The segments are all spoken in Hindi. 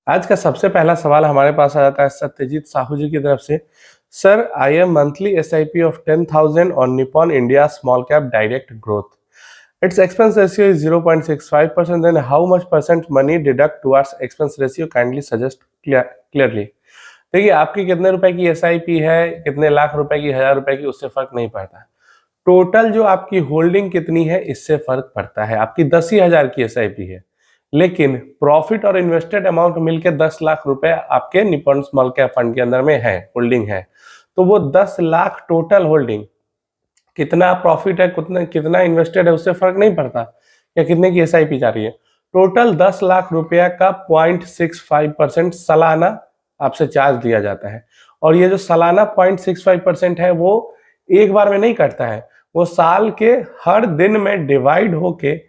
आज का सबसे पहला सवाल हमारे पास आ जाता है सत्यजीत साहू जी की तरफ से। Sir, I am monthly SIP of 10,000 on Nippon India small cap direct growth. Its expense ratio is 0.65%. Then how much percent money deduct towards expense ratio? Kindly suggest clearly. देखिए, आपकी कितने रुपए की SIP है, कितने लाख रुपए की, 1000 रुपए की, उससे फर्क नहीं पड़ता। टोटल जो आपकी होल्डिंग कितनी है, इससे फर्क पड़ता है। आपकी 10,000 की SIP है, लेकिन प्रॉफिट और इन्वेस्टेड अमाउंट मिलकर 10 लाख रुपए आपके निपॉन स्मॉल कैप फंड के अंदर में है, होल्डिंग है। तो वो 10 लाख टोटल होल्डिंग, कितना प्रॉफिट है, कितना इन्वेस्टेड है, उससे फर्क नहीं पड़ता, या कितने की SIP जा रही है। टोटल 10 लाख रुपया का 0.65% सालाना आपसे चार्ज दिया जाता है। और ये जो सालाना 0.65% है, वो एक बार में नहीं कटता है, वो साल के हर दिन में डिवाइड होके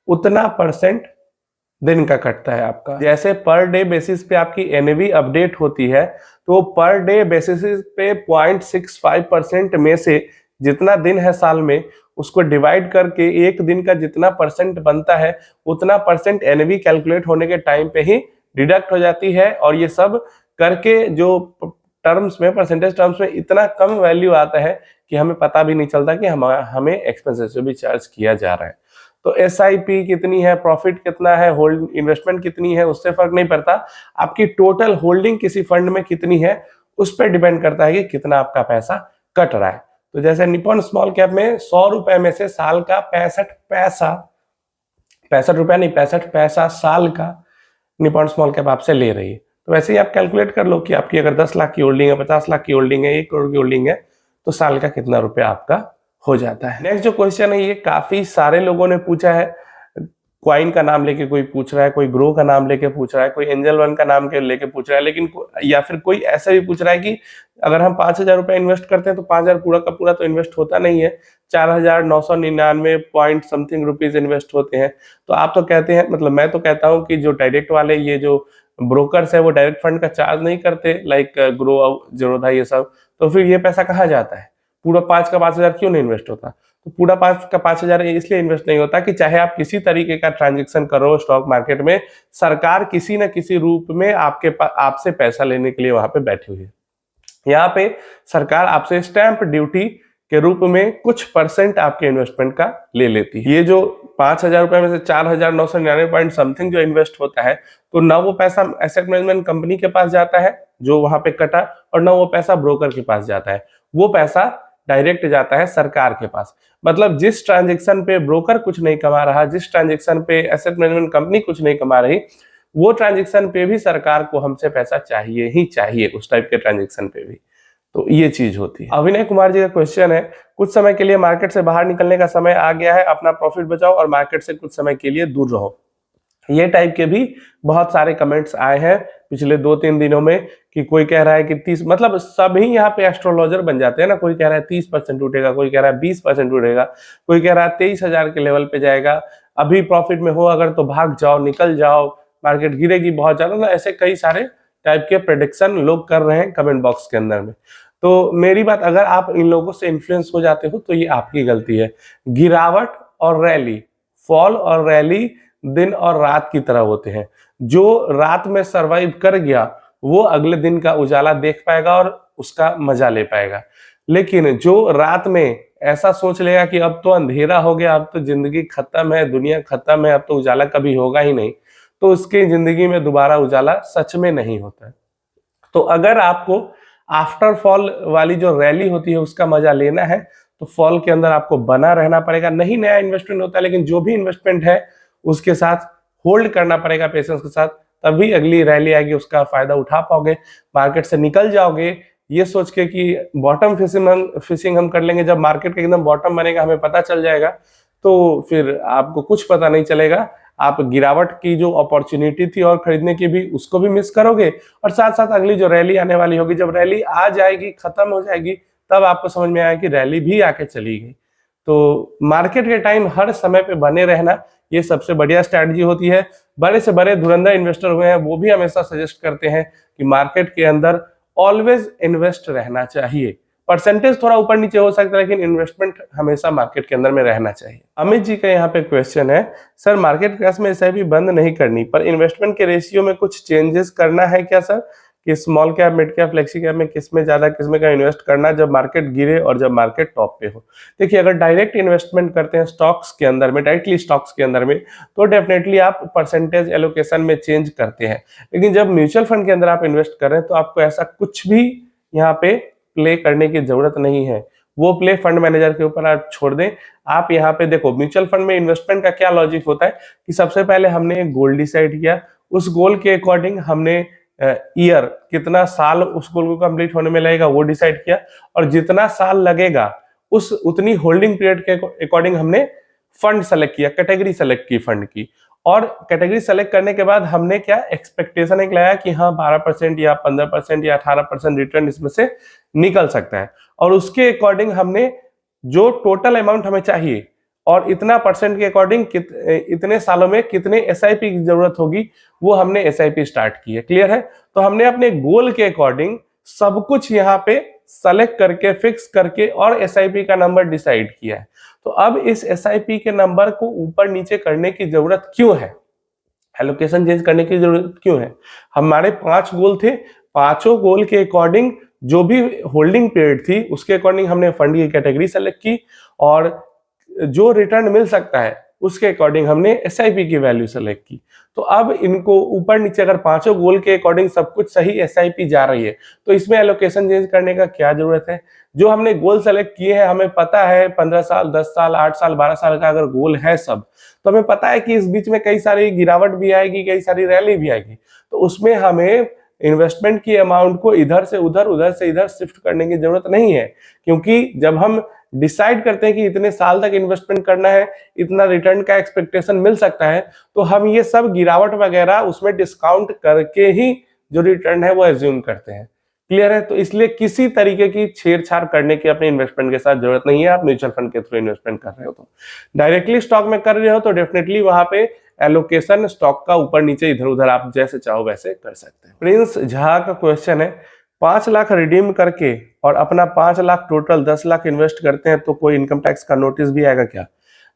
उतना परसेंट दिन का कटता है आपका। जैसे पर डे बेसिस पे आपकी NAV अपडेट होती है, तो पर डे बेसिस पे 0.65% में से जितना दिन है साल में, उसको डिवाइड करके एक दिन का जितना परसेंट बनता है, उतना परसेंट NAV कैलकुलेट होने के टाइम पे ही डिडक्ट हो जाती है। और ये सब करके जो टर्म्स में, परसेंटेज टर्म्स में इतना कम वैल्यू आता है कि हमें पता भी नहीं चलता कि हमें एक्सपेंसेस भी चार्ज किया जा रहा है। तो SIP कितनी है, प्रॉफिट कितना है, होल्ड इन्वेस्टमेंट कितनी है, उससे फर्क नहीं पड़ता। आपकी टोटल होल्डिंग किसी फंड में कितनी है, उस पर डिपेंड करता है कि कितना आपका पैसा कट रहा है। तो जैसे निपॉन स्मॉल कैप में 100 रुपए में से साल का 65 पैसा साल का निपॉन स्मॉल कैप आपसे ले रही है। तो वैसे ही आप कैलकुलेट कर लो कि आपकी अगर 10 लाख की होल्डिंग है, 50 लाख की होल्डिंग है, 1 करोड़ की होल्डिंग है, तो साल का कितना रुपया आपका हो जाता है। नेक्स्ट जो क्वेश्चन है, ये काफी सारे लोगों ने पूछा है। क्वाइन का नाम लेके कोई पूछ रहा है, कोई ग्रो का नाम लेके पूछ रहा है, कोई एंजल वन का नाम लेके पूछ रहा है, लेकिन या फिर कोई ऐसा भी पूछ रहा है कि अगर हम 5,000 रुपए इन्वेस्ट करते हैं तो 5,000 पूरा का पूरा तो इन्वेस्ट होता नहीं है, 4,999 पॉइंट समथिंग रुपीज इन्वेस्ट होते हैं। तो आप तो कहते हैं, मतलब मैं तो कहता हूँ कि जो डायरेक्ट वाले ये जो ब्रोकर्स है, वो डायरेक्ट फंड का चार्ज नहीं करते, लाइक ग्रो, जीरोधा, ये सब। तो फिर ये पैसा कहाँ जाता है? पूरा 5 का 5,000 क्यों नहीं इन्वेस्ट होता? तो पूरा 5 का 5,000 इसलिए इन्वेस्ट नहीं होता कि चाहे आप किसी तरीके का ट्रांजेक्शन करो स्टॉक मार्केट में, सरकार किसी न किसी रूप में आपसे पैसा लेने के लिए वहां पे बैठी हुई है। यहाँ पे सरकार आपसे स्टैंप ड्यूटी के रूप में कुछ परसेंट आपके इन्वेस्टमेंट का ले लेती है। ये जो 5,000 रुपए में से 4,999 पॉइंट समथिंग जो इन्वेस्ट होता है, तो ना वो पैसा एसेट मैनेजमेंट कंपनी के पास जाता है जो वहां पे कटा, और ना वो पैसा ब्रोकर के पास जाता है। वो पैसा डायरेक्ट जाता है सरकार के पास। मतलब जिस ट्रांजेक्शन पे ब्रोकर कुछ नहीं कमा रहा, जिस ट्रांजेक्शन पे एसेट मैनेजमेंट कंपनी कुछ नहीं कमा रही, वो ट्रांजेक्शन पे भी सरकार को हमसे पैसा चाहिए ही चाहिए, उस टाइप के ट्रांजेक्शन पे भी। तो ये चीज होती है। अभिनय कुमार जी का क्वेश्चन है, कुछ समय के लिए मार्केट से बाहर निकलने का समय आ गया है, अपना प्रॉफिट बचाओ और मार्केट से कुछ समय के लिए दूर रहो। ये टाइप के भी बहुत सारे कमेंट्स आए हैं पिछले 2-3 दिनों में, कि कोई कह रहा है कि 30, मतलब सभी यहाँ पे एस्ट्रोलॉजर बन जाते हैं ना। कोई कह रहा है 30% उठेगा, कोई कह रहा है 20% उठेगा, कोई कह रहा है 23,000 के लेवल पे जाएगा, अभी प्रॉफिट में हो अगर तो भाग जाओ, निकल जाओ, मार्केट गिरेगी बहुत ज्यादा ना। ऐसे कई सारे टाइप के प्रेडिक्शन लोग कर रहे हैं कमेंट बॉक्स के अंदर में। तो मेरी बात, अगर आप इन लोगों से इन्फ्लुएंस हो जाते हो तो ये आपकी गलती है। गिरावट और रैली, फॉल और रैली दिन और रात की तरह होते हैं। जो रात में सरवाइव कर गया, वो अगले दिन का उजाला देख पाएगा और उसका मजा ले पाएगा। लेकिन जो रात में ऐसा सोच लेगा कि अब तो अंधेरा हो गया, अब तो जिंदगी खत्म है, दुनिया खत्म है, अब तो उजाला कभी होगा ही नहीं, तो उसकी जिंदगी में दोबारा उजाला सच में नहीं होता है। तो अगर आपको आफ्टर फॉल वाली जो रैली होती है उसका मजा लेना है, तो फॉल के अंदर आपको बना रहना पड़ेगा। नहीं नया इन्वेस्टमेंट होता है, लेकिन जो भी इन्वेस्टमेंट है उसके साथ होल्ड करना पड़ेगा, पेशेंस के साथ, तभी अगली रैली आएगी, उसका फायदा उठा पाओगे, मार्केट से निकल जाओगे। ये सोच के कि बॉटम फिशिंग हम कर लेंगे, जब मार्केट का एकदम बॉटम बनेगा, हमें पता चल जाएगा, तो फिर आपको कुछ पता नहीं चलेगा। आप गिरावट की जो अपॉर्चुनिटी थी और खरीदने की भी, उसको भी मिस करोगे, और साथ साथ अगली जो रैली आने वाली होगी, जब रैली आ जाएगी, खत्म हो जाएगी, तब आपको समझ में आया कि रैली भी आके चली गई। तो मार्केट के टाइम हर समय पे बने रहना, ये सबसे बढ़िया स्ट्रैटेजी होती है। बड़े से बड़े धुरंधर इन्वेस्टर हुए हैं, वो भी हमेशा सजेस्ट करते हैं कि मार्केट के अंदर ऑलवेज इन्वेस्ट रहना चाहिए। परसेंटेज थोड़ा ऊपर नीचे हो सकता है, लेकिन इन्वेस्टमेंट हमेशा मार्केट के अंदर में रहना चाहिए। अमित जी का यहाँ पे क्वेश्चन है, सर मार्केट क्रैश में एसआईपी बंद नहीं करनी पर इन्वेस्टमेंट के रेशियो में कुछ चेंजेस करना है क्या सर, कि small cap, mid cap, flexi cap में किसमें ज्यादा किसमें का इन्वेस्ट करना जब मार्केट गिरे और जब मार्केट टॉप पे हो। देखिए, अगर डायरेक्ट इन्वेस्टमेंट करते हैं स्टॉक्स के अंदर में, डायरेक्टली स्टॉक्स के अंदर में, तो डेफिनेटली आप परसेंटेज एलोकेशन में चेंज करते हैं। लेकिन जब म्यूचुअल फंड के अंदर आप इन्वेस्ट कर रहे हैं तो आपको ऐसा कुछ भी यहाँ पे प्ले करने की जरूरत नहीं है। वो प्ले फंड मैनेजर के ऊपर आप छोड़ दें। आप यहाँ पे देखो, म्यूचुअल फंड में इन्वेस्टमेंट का क्या लॉजिक होता है कि सबसे पहले हमने एक गोल डिसाइड किया, उस गोल के अकॉर्डिंग हमने ईयर, कितना साल उस गोल को कंप्लीट होने में लगेगा वो डिसाइड किया, और जितना साल लगेगा उस उतनी होल्डिंग पीरियड के अकॉर्डिंग हमने फंड सेलेक्ट किया, कैटेगरी सेलेक्ट की फंड की, और कैटेगरी सेलेक्ट करने के बाद हमने क्या एक्सपेक्टेशन एक लगाया कि हाँ 12% या 15% या 18% रिटर्न इसमें से निकल सकता है, और उसके अकॉर्डिंग हमने जो टोटल अमाउंट हमें चाहिए और इतना परसेंट के अकॉर्डिंग इतने सालों में कितने एसआईपी की जरूरत होगी वो हमने एसआईपी स्टार्ट की है। क्लियर है? तो हमने अपने गोल के अकॉर्डिंग सब कुछ यहाँ पे सेलेक्ट करके, फिक्स करके और एसआईपी का नंबर डिसाइड किया है। तो अब इस एसआईपी के नंबर को ऊपर नीचे करने की जरूरत क्यों है, एलोकेशन चेंज करने की जरूरत क्यों है? हमारे 5 गोल थे, पांचों गोल के अकॉर्डिंग जो भी होल्डिंग पीरियड थी उसके अकॉर्डिंग हमने फंड की कैटेगरी सेलेक्ट की, और जो रिटर्न मिल सकता है उसके अकॉर्डिंग हमने एसआईपी की वैल्यू सेलेक्ट की। तो अब इनको ऊपर नीचे अगर पांचों गोल के अकॉर्डिंग सब कुछ सही एसआईपी जा रही है तो इसमें एलोकेशन चेंज करने का क्या जरूरत है? जो हमने गोल सेलेक्ट किए हैं, हमें पता है 15 साल, 10 साल, 8 साल, 12 साल का अगर गोल है सब, तो हमें पता है कि इस बीच में कई सारी गिरावट भी आएगी, कई सारी रैली भी आएगी। तो उसमें हमें इन्वेस्टमेंट की अमाउंट को इधर से उधर, उधर से इधर शिफ्ट करने की जरूरत नहीं है, क्योंकि जब हम डिसाइड करते हैं कि इतने साल तक इन्वेस्टमेंट करना है, इतना रिटर्न का एक्सपेक्टेशन मिल सकता है, तो हम ये सब गिरावट वगैरह उसमें डिस्काउंट करके ही जो रिटर्न है वो एज्यूम करते हैं। क्लियर है? तो इसलिए किसी तरीके की छेड़छाड़ करने की अपने इन्वेस्टमेंट के साथ जरूरत नहीं है। आप म्यूचुअल फंड के थ्रू इन्वेस्टमेंट कर रहे हो तो, डायरेक्टली स्टॉक में कर रहे हो तो डेफिनेटली वहां पे एलोकेशन स्टॉक का ऊपर नीचे इधर उधर आप जैसे चाहो वैसे कर सकते हैं। प्रिंस झा का क्वेश्चन है, 5 लाख रिडीम करके और अपना 5 लाख टोटल 10 लाख इन्वेस्ट करते हैं तो कोई इनकम टैक्स का नोटिस भी आएगा क्या?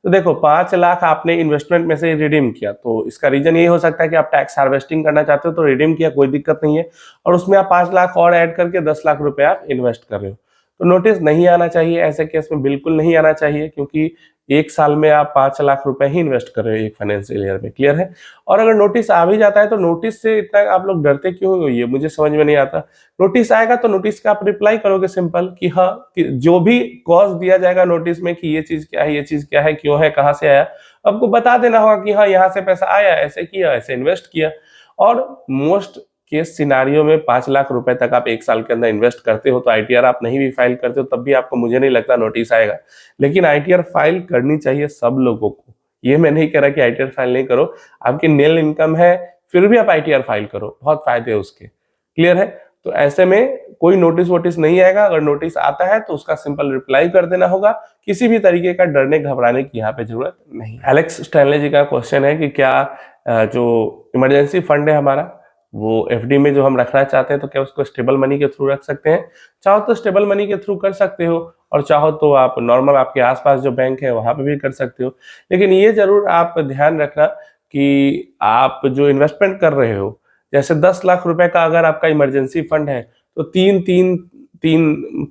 तो देखो, 5 लाख आपने इन्वेस्टमेंट में से रिडीम किया, तो इसका रीजन ये हो सकता है कि आप टैक्स हार्वेस्टिंग करना चाहते हो, तो रिडीम किया, कोई दिक्कत नहीं है, और उसमें आप 5 लाख और ऐड करके 10 लाख रुपए आप इन्वेस्ट कर रहे हो, तो नोटिस नहीं आना चाहिए। ऐसे केस में बिल्कुल नहीं आना चाहिए, क्योंकि एक साल में आप 5 लाख रुपए ही इन्वेस्ट कर रहे हो एक फाइनेंशियल ईयर में। क्लियर है? और अगर नोटिस आ भी जाता है तो नोटिस से इतना आप लोग डरते क्यों हो, ये मुझे समझ में नहीं आता। नोटिस आएगा तो नोटिस का आप रिप्लाई करोगे सिंपल कि हाँ, कि जो भी कॉज दिया जाएगा नोटिस में कि ये चीज क्या है, ये चीज क्या है, क्यों है, कहाँ से आया, आपको बता देना होगा कि हाँ यहाँ से पैसा आया, ऐसे किया, ऐसे इन्वेस्ट किया। और मोस्ट केस सिनारियो में 5 लाख रुपए तक आप एक साल के अंदर इन्वेस्ट करते हो तो आईटीआर आप नहीं भी फाइल करते हो तब भी आपको, मुझे नहीं लगता नोटिस आएगा। लेकिन आईटीआर फाइल करनी चाहिए सब लोगों को। ये मैं नहीं कह रहा कि आईटीआर फाइल नहीं करो, आपकी नील इनकम है फिर भी आप आईटीआर फाइल करो, बहुत फायदे है उसके। क्लियर है? तो ऐसे में कोई नोटिस वोटिस नहीं आएगा। अगर नोटिस आता है तो उसका सिंपल रिप्लाई कर देना होगा, किसी भी तरीके का डरने घबराने की यहाँ पे जरूरत नहीं। एलेक्स स्टैनले जी का क्वेश्चन है कि क्या जो इमरजेंसी फंड है हमारा, वो एफडी में जो हम रखना चाहते हैं, तो क्या उसको स्टेबल मनी के थ्रू रख सकते हैं? चाहो तो स्टेबल मनी के थ्रू कर सकते हो, और चाहो तो आप नॉर्मल आपके आसपास जो बैंक है वहां पे भी कर सकते हो। लेकिन ये जरूर आप ध्यान रखना कि आप जो इन्वेस्टमेंट कर रहे हो, जैसे 10 लाख रुपए का अगर आपका इमरजेंसी फंड है, तो 3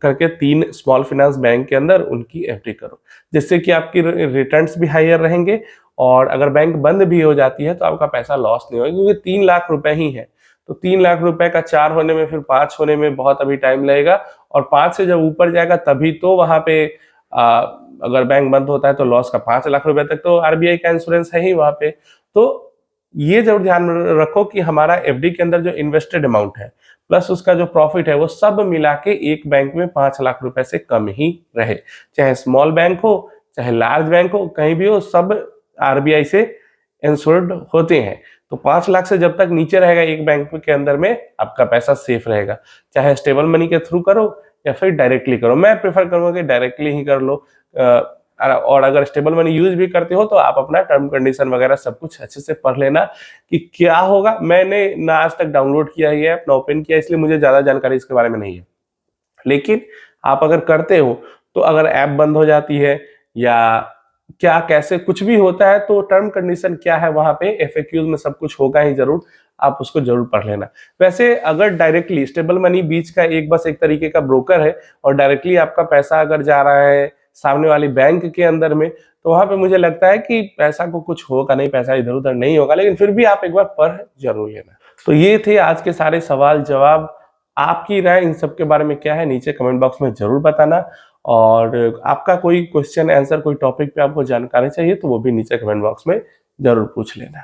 करके 3 स्मॉल फाइनेंस बैंक के अंदर उनकी एफडी करो, जिससे कि आपकी रिटर्न्स भी हायर रहेंगे, और अगर बैंक बंद भी हो जाती है तो आपका पैसा लॉस नहीं होगा, क्योंकि 3 लाख रुपए ही है। तो 3 लाख रुपए का 4 होने में, फिर 5 होने में बहुत अभी टाइम लगेगा, और 5 से जब ऊपर जाएगा तभी तो वहां पे अगर बैंक बंद होता है तो लॉस का 5 लाख रुपए तक तो आरबीआई का इंश्योरेंस है ही वहां पे। तो ये जरूर ध्यान रखो कि हमारा एफडी के अंदर जो इन्वेस्टेड अमाउंट है प्लस उसका जो प्रॉफिट है वो सब मिला के एक बैंक में 5 लाख रुपए से कम ही रहे। चाहे स्मॉल बैंक हो, चाहे लार्ज बैंक हो, कहीं भी हो, सब आरबीआई से इंश्योर्ड होते हैं। तो 5 लाख से जब तक नीचे रहेगा एक बैंक के अंदर में, आपका पैसा सेफ रहेगा। चाहे स्टेबल मनी के थ्रू करो या फिर डायरेक्टली करो, मैं प्रेफर करूंगा कि डायरेक्टली ही कर लो। और अगर स्टेबल मनी यूज भी करते हो तो आप अपना टर्म कंडीशन वगैरह सब कुछ अच्छे से पढ़ लेना कि क्या होगा। मैंने ना आज तक डाउनलोड किया है ऐप, ना ओपन किया, इसलिए मुझे ज्यादा जानकारी इसके बारे में नहीं है। लेकिन आप अगर करते हो तो अगर ऐप बंद हो जाती है या क्या कैसे कुछ भी होता है तो टर्म कंडीशन क्या है वहां पे एफएक्यूज में सब कुछ होगा ही जरूर, आप उसको जरूर पढ़ लेना। वैसे अगर डायरेक्टली स्टेबल मनी बीच का बस एक तरीके का ब्रोकर है और डायरेक्टली आपका पैसा अगर जा रहा है सामने वाली बैंक के अंदर में, तो वहां पे मुझे लगता है कि पैसा को कुछ होगा नहीं, पैसा इधर उधर नहीं होगा, लेकिन फिर भी आप एक बार पढ़ जरूर लेना। तो ये थे आज के सारे सवाल जवाब। आपकी राय इन सब के बारे में क्या है नीचे कमेंट बॉक्स में जरूर बताना, और आपका कोई क्वेश्चन आंसर कोई टॉपिक पे आपको जानकारी चाहिए तो वो भी नीचे कमेंट बॉक्स में जरूर पूछ लेना।